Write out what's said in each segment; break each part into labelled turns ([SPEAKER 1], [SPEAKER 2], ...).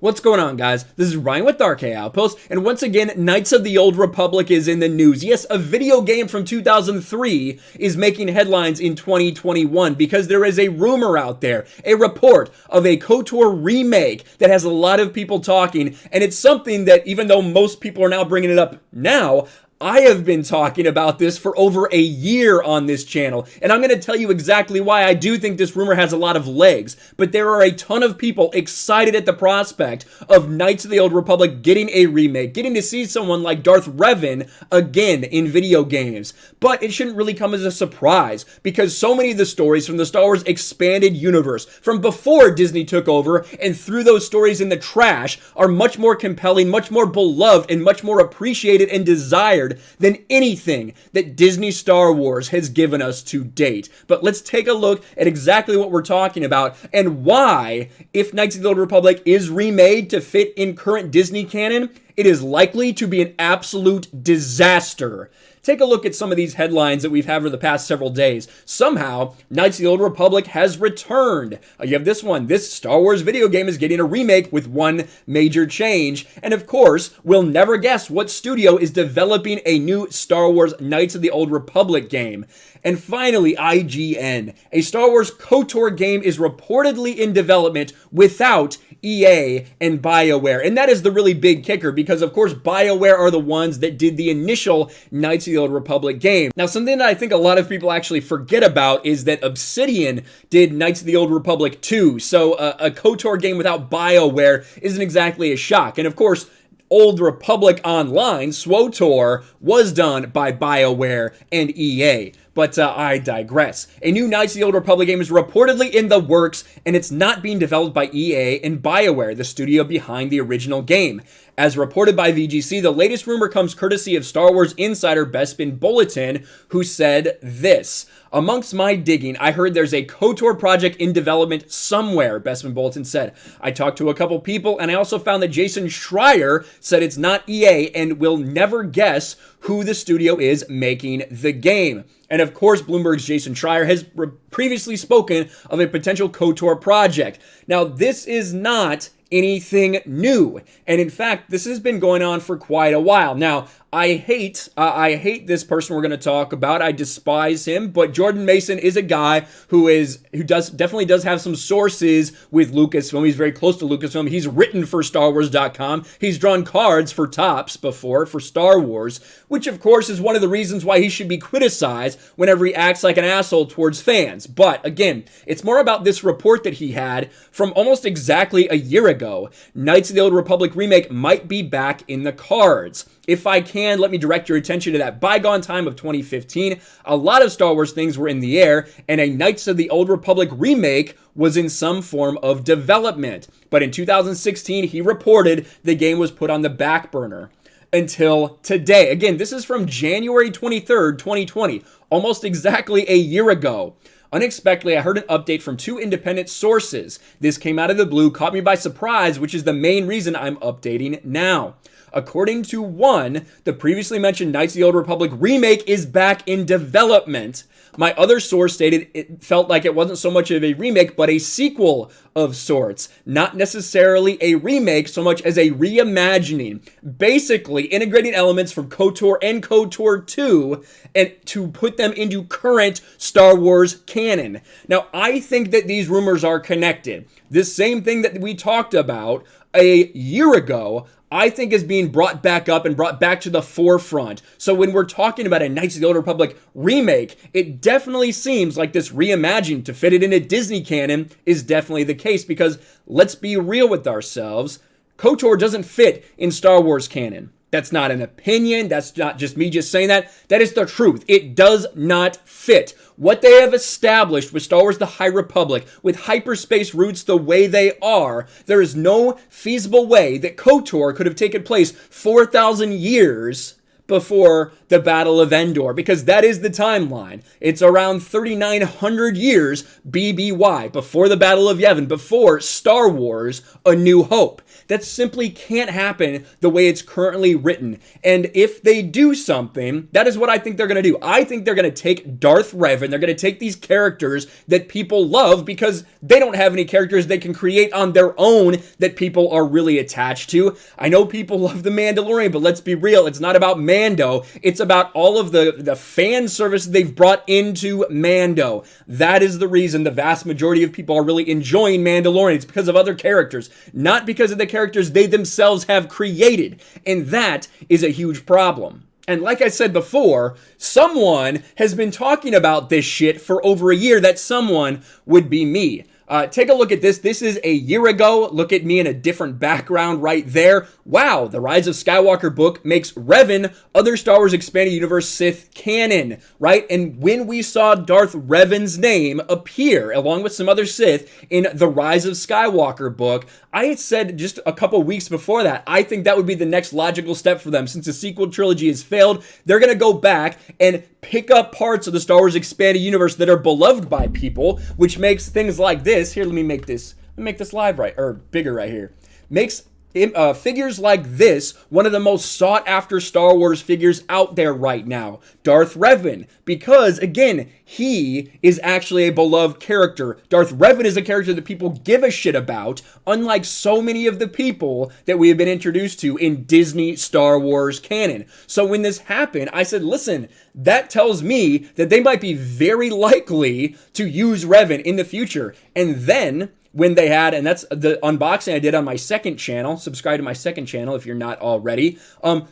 [SPEAKER 1] What's going on, guys? This is Ryan with RK Outpost, and once again, Knights of the Old Republic is in the news. Yes, a video game from 2003 is making headlines in 2021 because there is a rumor out there, a report of a KOTOR remake that has a lot of people talking, and it's something that even though most people are now bringing it up now, I have been talking about this for over a year on this channel, and I'm going to tell you exactly why I do think this rumor has a lot of legs, but there are a ton of people excited at the prospect of Knights of the Old Republic getting a remake, getting to see someone like Darth Revan again in video games. But it shouldn't really come as a surprise, because so many of the stories from the Star Wars expanded universe, from before Disney took over and threw those stories in the trash, are much more compelling, much more beloved, and much more appreciated and desired than anything that Disney Star Wars has given us to date. But let's take a look at exactly what we're talking about and why, if Knights of the Old Republic is remade to fit in current Disney canon, it is likely to be an absolute disaster. Take a look at some of these headlines that we've had over the past several days. Somehow, Knights of the Old Republic has returned. You have this one. This Star Wars video game is getting a remake with one major change. And of course, we'll never guess what studio is developing a new Star Wars Knights of the Old Republic game. And finally, IGN. A Star Wars KOTOR game is reportedly in development without EA and BioWare. And that is the really big kicker because, of course, BioWare are the ones that did the initial Knights of the Old Republic game. Now, something that I think a lot of people actually forget about is that Obsidian did Knights of the Old Republic 2. So a KOTOR game without BioWare isn't exactly a shock. And of course, Old Republic Online, SWTOR, was done by BioWare and EA. But I digress. A new Knights of the Old Republic game is reportedly in the works, and it's not being developed by EA and BioWare, the studio behind the original game. As reported by VGC, the latest rumor comes courtesy of Star Wars insider Bespin Bulletin, who said this: "Amongst my digging, I heard there's a KOTOR project in development somewhere," Bespin Bulletin said. "I talked to a couple people, and I also found that Jason Schreier said it's not EA and will never guess who the studio is making the game." And of course, Bloomberg's Jason Schreier has previously spoken of a potential KOTOR project. Now, this is not anything new. And in fact, this has been going on for quite a while. Now, I hate this person we're going to talk about. I despise him, but Jordan Mason is a guy who definitely does have some sources with Lucasfilm. He's very close to Lucasfilm. He's written for StarWars.com. He's drawn cards for Topps before for Star Wars, which of course is one of the reasons why he should be criticized whenever he acts like an asshole towards fans. But again, it's more about this report that he had from almost exactly a year ago. Knights of the Old Republic remake might be back in the cards. If I can, let me direct your attention to that bygone time of 2015. A lot of Star Wars things were in the air, and a Knights of the Old Republic remake was in some form of development. But in 2016, he reported the game was put on the back burner until today. Again, this is from January 23rd, 2020, almost exactly a year ago. Unexpectedly, I heard an update from two independent sources. This came out of the blue, caught me by surprise, which is the main reason I'm updating now. According to one, the previously mentioned Knights of the Old Republic remake is back in development. My other source stated it felt like it wasn't so much of a remake, but a sequel of sorts. Not necessarily a remake so much as a reimagining. Basically, integrating elements from KOTOR and KOTOR 2 and to put them into current Star Wars canon. Now, I think that these rumors are connected. This same thing that we talked about a year ago, I think is being brought back up and brought back to the forefront. So when we're talking about a Knights of the Old Republic remake, it definitely seems like this reimagined to fit it into Disney canon is definitely the case, because let's be real with ourselves, KOTOR doesn't fit in Star Wars canon. That's not an opinion. That's not just me just saying that. That is the truth. It does not fit. What they have established with Star Wars The High Republic, with hyperspace roots the way they are, there is no feasible way that KOTOR could have taken place 4,000 years before the Battle of Endor, because that is the timeline. It's around 3,900 years BBY, before the Battle of Yavin, before Star Wars A New Hope. That simply can't happen the way it's currently written. And if they do something, that is what I think they're going to do. I think they're going to take Darth Revan, they're going to take these characters that people love because they don't have any characters they can create on their own that people are really attached to. I know people love The Mandalorian, but let's be real, it's not about Mando. It's about all of the fan service they've brought into Mando. That is the reason the vast majority of people are really enjoying Mandalorian. It's because of other characters, not because of the characters they themselves have created. And that is a huge problem. And like I said before, someone has been talking about this shit for over a year. That someone would be me. Take a look at this. This is a year ago. Look at me in a different background right there. Wow, the Rise of Skywalker book makes Revan other Star Wars Expanded Universe Sith canon, right? And when we saw Darth Revan's name appear along with some other Sith in the Rise of Skywalker book, I had said just a couple weeks before that, I think that would be the next logical step for them. Since the sequel trilogy has failed, they're going to go back and pick up parts of the Star Wars Expanded Universe that are beloved by people, which makes things like this. Here, let me make this live right, or bigger right here. Makes figures like this one of the most sought after Star Wars figures out there right now. Darth Revan, because again, he is actually a beloved character. Darth Revan is a character that people give a shit about, unlike so many of the people that we have been introduced to in Disney Star Wars canon. So when this happened, I said, listen, that tells me that they might be very likely to use Revan in the future. And then when they had, and that's the unboxing I did on my second channel, subscribe to my second channel if you're not already,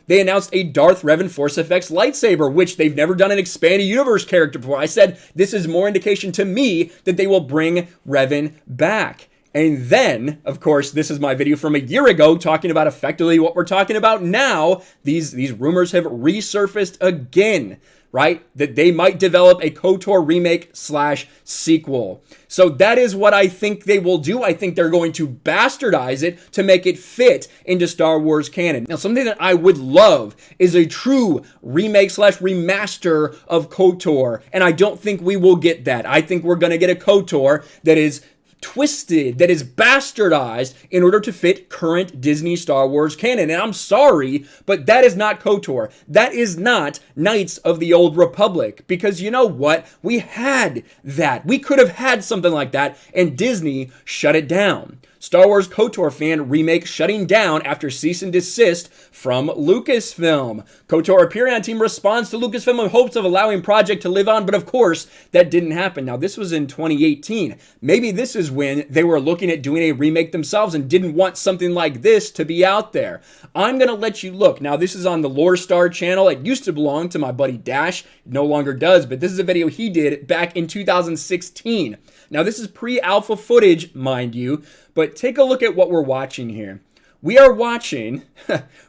[SPEAKER 1] they announced a Darth Revan Force FX lightsaber, which they've never done an expanded universe character before. I said, this is more indication to me that they will bring Revan back. And then, of course, this is my video from a year ago talking about effectively what we're talking about now. These rumors have resurfaced again, right? That they might develop a KOTOR remake / sequel. So that is what I think they will do. I think they're going to bastardize it to make it fit into Star Wars canon. Now, something that I would love is a true remake / remaster of KOTOR. And I don't think we will get that. I think we're going to get a KOTOR that is twisted, that is bastardized in order to fit current Disney Star Wars canon. And I'm sorry, but that is not KOTOR. That is not Knights of the Old Republic. Because you know what? We had that. We could have had something like that, and Disney shut it down. Star Wars KOTOR fan remake shutting down after cease and desist from Lucasfilm. KOTOR appearing on team responds to Lucasfilm in hopes of allowing project to live on, but of course, that didn't happen. Now, this was in 2018. Maybe this is when they were looking at doing a remake themselves and didn't want something like this to be out there. I'm going to let you look. Now, this is on the Lore Star channel. It used to belong to my buddy Dash. It no longer does, but this is a video he did back in 2016. Now, this is pre-alpha footage, mind you, but take a look at what we're watching here. We are watching,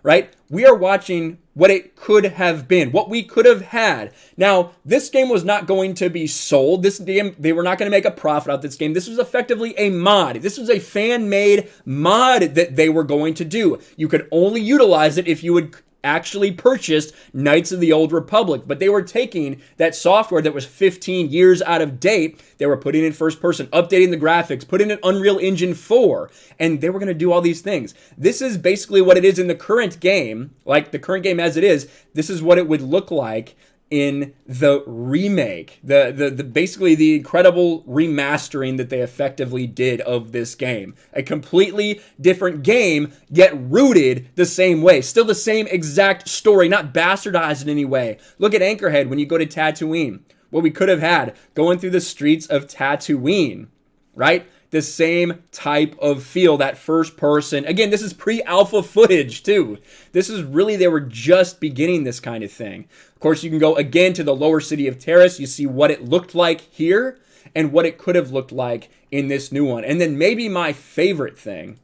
[SPEAKER 1] right? We are watching what it could have been, what we could have had. Now, this game was not going to be sold. This game, they were not going to make a profit out of this game. This was effectively a mod. This was a fan-made mod that they were going to do. You could only utilize it if you would actually purchased Knights of the Old Republic, but they were taking that software that was 15 years out of date, they were putting in first person, updating the graphics, putting in Unreal Engine 4, and they were going to do all these things. This is basically what it is in the current game, like the current game as it is, this is what it would look like in the remake, the basically the incredible remastering that they effectively did of this game. A completely different game, yet rooted the same way. Still the same exact story, not bastardized in any way. Look at Anchorhead when you go to Tatooine. What we could have had going through the streets of Tatooine, right? The same type of feel, that first person. Again, this is pre-alpha footage too. This is really, they were just beginning this kind of thing. Of course, you can go again to the lower city of Terrace. You see what it looked like here and what it could have looked like in this new one. And then maybe my favorite thing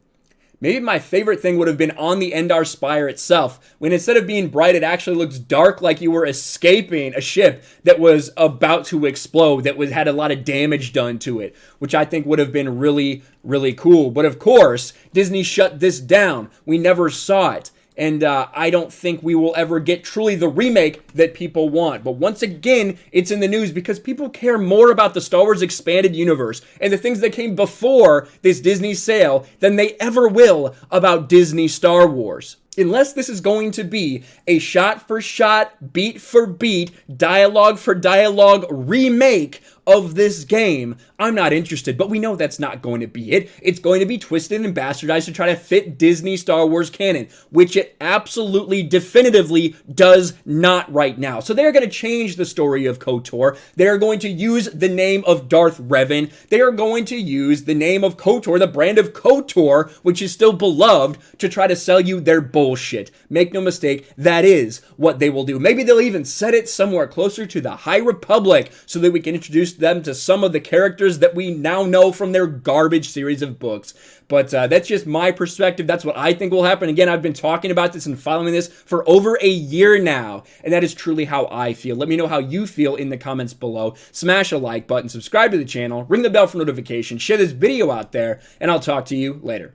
[SPEAKER 1] would have been on the Endar Spire itself, when instead of being bright, it actually looks dark, like you were escaping a ship that was about to explode, that had a lot of damage done to it, which I think would have been really, really cool. But of course, Disney shut this down. We never saw it. and I don't think we will ever get truly the remake that people want. But once again, it's in the news because people care more about the Star Wars expanded universe and the things that came before this Disney sale than they ever will about Disney Star Wars. Unless this is going to be a shot-for-shot, beat-for-beat, dialogue-for-dialogue remake of this game, I'm not interested. But we know that's not going to be it. It's going to be twisted and bastardized to try to fit Disney Star Wars canon, which it absolutely, definitively does not right now. So they're going to change the story of KOTOR. They're going to use the name of Darth Revan. They are going to use the name of KOTOR, the brand of KOTOR, which is still beloved, to try to sell you their bullshit. Make no mistake, that is what they will do. Maybe they'll even set it somewhere closer to the High Republic so that we can introduce them to some of the characters that we now know from their garbage series of books. But that's just my perspective. That's what I think will happen. Again, I've been talking about this and following this for over a year now, and that is truly how I feel. Let me know how you feel in the comments below. Smash a like button, subscribe to the channel, ring the bell for notifications, share this video out there, and I'll talk to you later.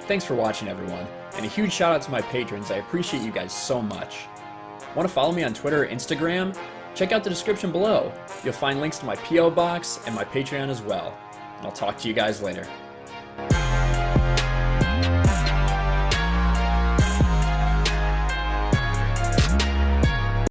[SPEAKER 1] Thanks for watching, everyone, and a huge shout out to my patrons. I appreciate you guys so much. Want to follow me on Twitter or Instagram? Check out the description below. You'll find links to my P.O. box and my Patreon as well. And I'll talk to you guys later.